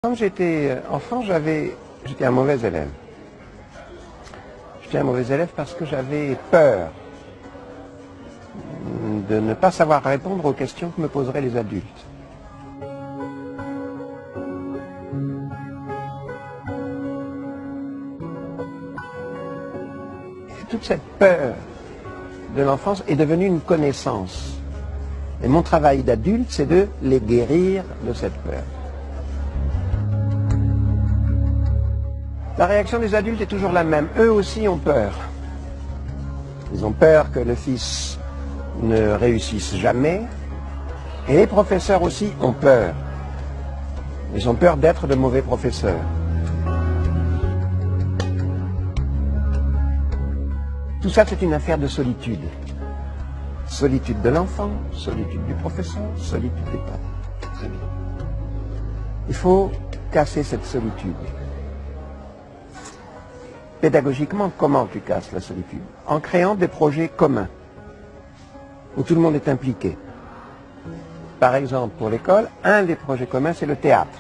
Quand j'étais enfant, j'étais un mauvais élève. J'étais un mauvais élève parce que j'avais peur de ne pas savoir répondre aux questions que me poseraient les adultes. Et toute cette peur de l'enfance est devenue une connaissance. Et mon travail d'adulte, c'est de les guérir de cette peur. La réaction des adultes est toujours la même. Eux aussi ont peur. Ils ont peur que le fils ne réussisse jamais. Et les professeurs aussi ont peur. Ils ont peur d'être de mauvais professeurs. Tout ça, c'est une affaire de solitude. Solitude de l'enfant, solitude du professeur, solitude des parents. Très bien. Il faut casser cette solitude. Pédagogiquement, comment tu casses la solitude? En créant des projets communs, où tout le monde est impliqué. Par exemple, pour l'école, un des projets communs, c'est le théâtre.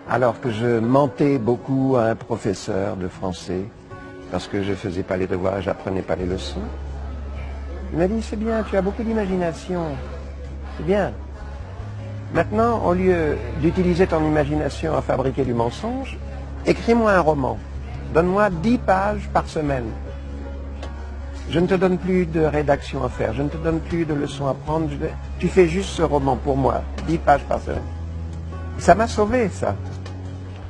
Alors que je mentais beaucoup à un professeur de français, parce que je ne faisais pas les devoirs et je n'apprenais pas les leçons, il m'a dit, c'est bien, tu as beaucoup d'imagination, c'est bien. Maintenant, au lieu d'utiliser ton imagination à fabriquer du mensonge, écris-moi un roman. Donne-moi 10 pages par semaine. Je ne te donne plus de rédaction à faire, je ne te donne plus de leçons à prendre. Tu fais juste ce roman pour moi, 10 pages par semaine. Ça m'a sauvé, ça.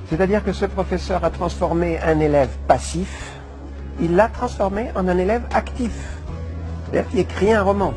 C'est-à-dire que ce professeur a transformé un élève passif, il l'a transformé en un élève actif. C'est-à-dire qu'il écrit un roman.